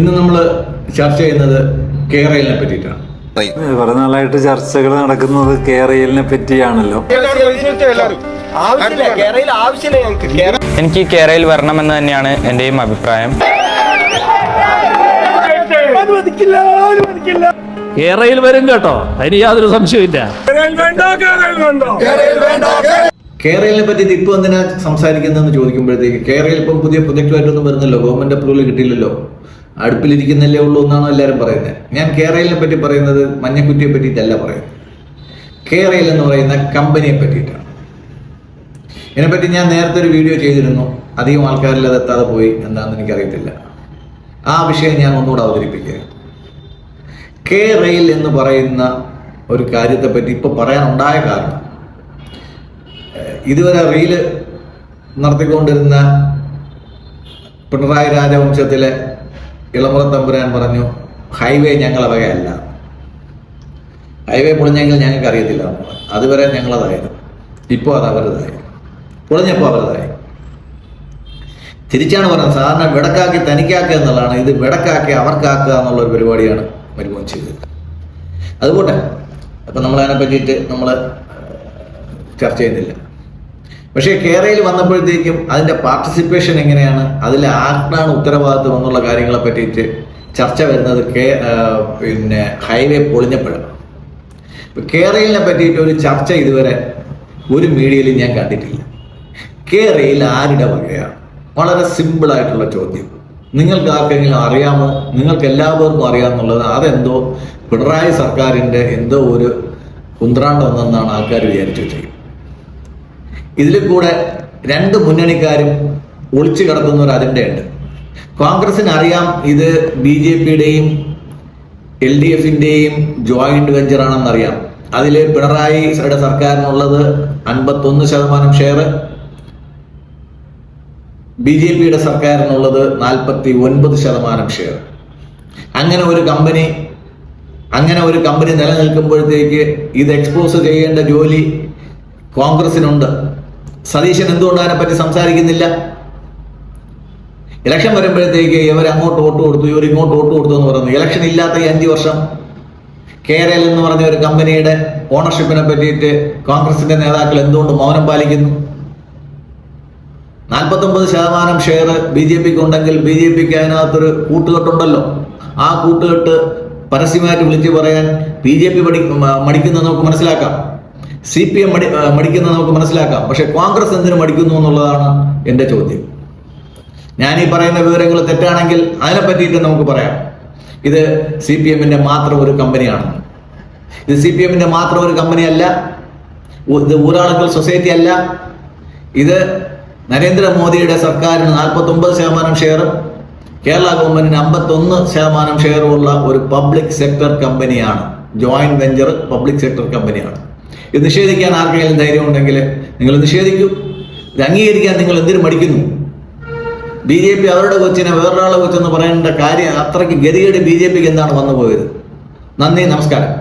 ഇന്ന് നമ്മൾ ചർച്ച ചെയ്യുന്നത് കേരളിനെ പറ്റിയിട്ടാണ്. കുറെ നാളായിട്ട് ചർച്ചകൾ നടക്കുന്നത് കേരളിനെ പറ്റിയാണല്ലോ. എനിക്ക് കേരളയിൽ വരണമെന്ന് തന്നെയാണ് എന്റെയും അഭിപ്രായം. കേരളയിൽ വരും കേട്ടോ, അതിന് യാതൊരു സംശയമില്ല. കേരളിനെ പറ്റി ഇപ്പൊ എന്തിനാ സംസാരിക്കുന്നതെന്ന് ചോദിക്കുമ്പോഴത്തേക്ക് കേരളയിൽ ഇപ്പം പുതിയ പ്രൊജക്റ്റുമായിട്ടൊന്നും വരുന്നല്ലോ, ഗവൺമെന്റ് അപ്രൂവൽ കിട്ടിയില്ലല്ലോ, അടുപ്പിലിരിക്കുന്നല്ലേ ഉള്ളൂ എന്നാണോ എല്ലാവരും പറയുന്നത്. ഞാൻ കേരളിനെ പറ്റി പറയുന്നത് മഞ്ഞക്കുറ്റിയെ പറ്റിയിട്ടല്ല പറയുന്നത്, കേരള എന്ന് പറയുന്ന കമ്പനിയെ പറ്റിയിട്ടാണ്. ഇതിനെപ്പറ്റി ഞാൻ നേരത്തെ ഒരു വീഡിയോ ചെയ്തിരുന്നു, അധികം ആൾക്കാരിൽ അത് എത്താതെ പോയി, എന്താണെന്ന് എനിക്കറിയത്തില്ല. ആ വിഷയം ഞാൻ ഒന്നുകൂടെ അവതരിപ്പിക്കുക. കേരള എന്ന് പറയുന്ന ഒരു കാര്യത്തെപ്പറ്റി ഇപ്പോൾ പറയാനുണ്ടായ കാരണം, ഇതുവരെ റീല് നടത്തിക്കൊണ്ടിരുന്ന പിണറായി രാജവംശത്തിലെ ഇളമുറ തമ്പുരാൻ പറഞ്ഞു ഹൈവേ ഞങ്ങളെ വകയല്ല, ഹൈവേ പൊളിഞ്ഞെങ്കിൽ ഞങ്ങൾക്ക് അറിയത്തില്ല. അതുവരെ ഞങ്ങളതായിരുന്നു, ഇപ്പോൾ അത് അവരുതായി, പൊളിഞ്ഞപ്പോൾ അവരുതായി. തിരിച്ചാണ് പറഞ്ഞത്, സാധാരണ വിടക്കാക്കി തനിക്കാക്കുക എന്നുള്ളതാണ്, ഇത് വിടക്കാക്കി അവർക്കാക്കുക എന്നുള്ളൊരു പരിപാടിയാണ് മരുമോൻ ചെയ്തത്. അതുപോലെ അപ്പം നമ്മളതിനെ പറ്റിയിട്ട് നമ്മൾ ചർച്ച ചെയ്യുന്നില്ല. പക്ഷേ കേരളയിൽ വന്നപ്പോഴത്തേക്കും അതിൻ്റെ പാർട്ടിസിപ്പേഷൻ എങ്ങനെയാണ്, അതിൽ ആർക്കാണ് ഉത്തരവാദിത്വം എന്നുള്ള കാര്യങ്ങളെ പറ്റിയിട്ട് ചർച്ച വരുന്നത് പിന്നെ ഹൈവേ പൊളിഞ്ഞപ്പോഴാണ്. കേരളയിനെ പറ്റിയിട്ട് ഒരു ചർച്ച ഇതുവരെ ഒരു മീഡിയയിലും ഞാൻ കണ്ടിട്ടില്ല. കേരളയിൽ ആരുടെ വകയാണ്? വളരെ സിമ്പിളായിട്ടുള്ള ചോദ്യം. നിങ്ങൾക്ക് ആർക്കെങ്കിലും അറിയാമോ? നിങ്ങൾക്ക് എല്ലാവർക്കും അറിയാമെന്നുള്ളത് അതെന്തോ പിണറായി സർക്കാരിൻ്റെ എന്തോ ഒരു കുന്ത്രാണ്ടമെന്നാണ് ആൾക്കാർ വിചാരിച്ചു വെച്ചത്. ഇതിൽ കൂടെ രണ്ട് മുന്നണിക്കാരും ഒളിച്ചു കിടത്തുന്ന ഒരു അജണ്ടയുണ്ട്. കോൺഗ്രസിന് അറിയാം ഇത് BJPയുടെയും LDFിൻ്റെയും ജോയിന്റ് വെഞ്ചറാണെന്നറിയാം. അതിൽ പിണറായിയുടെ സർക്കാരിനുള്ളത് 51% ഷെയർ, BJPയുടെ സർക്കാരിനുള്ളത് 49% ഷെയർ. അങ്ങനെ ഒരു കമ്പനി നിലനിൽക്കുമ്പോഴത്തേക്ക് ഇത് എക്സ്പോസ് ചെയ്യേണ്ട ജോലി കോൺഗ്രസിനുണ്ട്. സതീശൻ എന്തുകൊണ്ട് അതിനെപ്പറ്റി സംസാരിക്കുന്നില്ല? ഇലക്ഷൻ വരുമ്പോഴത്തേക്ക് ഇവർ അങ്ങോട്ട് വോട്ട് കൊടുത്തു, ഇവർ ഇങ്ങോട്ട് വോട്ട് കൊടുത്തു എന്ന് പറയുന്നു. ഇലക്ഷൻ ഇല്ലാത്ത ഈ 5 വർഷം കേരള എന്ന് പറഞ്ഞ ഒരു കമ്പനിയുടെ ഓണർഷിപ്പിനെ പറ്റിയിട്ട് കോൺഗ്രസിന്റെ നേതാക്കൾ എന്തുകൊണ്ട് മൗനം പാലിക്കുന്നു? 49% ഷെയർ BJPക്ക് ഉണ്ടെങ്കിൽ BJPക്ക് അതിനകത്തൊരു കൂട്ടുകെട്ടുണ്ടല്ലോ. ആ കൂട്ടുകെട്ട് പരസ്യമായിട്ട് വിളിച്ചു പറയാൻ BJP മടിക്കുന്നത് നമുക്ക് മനസ്സിലാക്കാം, CPM മടിക്കുന്നത് നമുക്ക് മനസ്സിലാക്കാം. പക്ഷെ കോൺഗ്രസ് എന്തിനു മടിക്കുന്നു എന്നുള്ളതാണ് എൻ്റെ ചോദ്യം. ഞാൻ ഈ പറയുന്ന വിവരങ്ങൾ തെറ്റാണെങ്കിൽ അതിനെ പറ്റിയിട്ട് നമുക്ക് പറയാം ഇത് CPMന്റെ മാത്രം ഒരു കമ്പനിയാണ്. ഇത് CPMന്റെ മാത്രം ഒരു കമ്പനിയല്ല, ഇത് ഊരാളുകൾ സൊസൈറ്റി അല്ല. ഇത് നരേന്ദ്രമോദിയുടെ സർക്കാരിന് 49% ഷെയറും കേരള ഗവൺമെന്റിന് 51% ഷെയറുമുള്ള ഒരു പബ്ലിക് സെക്ടർ കമ്പനിയാണ്. ജോയിന്റ് വെഞ്ചർ പബ്ലിക് സെക്ടർ കമ്പനിയാണ്. ഇത് നിഷേധിക്കാൻ ആർക്കെങ്കിലും ധൈര്യം ഉണ്ടെങ്കിൽ നിങ്ങൾ നിഷേധിക്കൂ. ഇത് അംഗീകരിക്കാൻ നിങ്ങൾ എന്തിനു മടിക്കുന്നു? BJP അവരുടെ കൊച്ചിനെ വേറൊരാളെ കൊച്ചെന്ന് പറയേണ്ട കാര്യം അത്രയ്ക്ക് ഗതികേട് BJPക്ക് എന്താണ് വന്നു പോയത്? നന്ദി, നമസ്കാരം.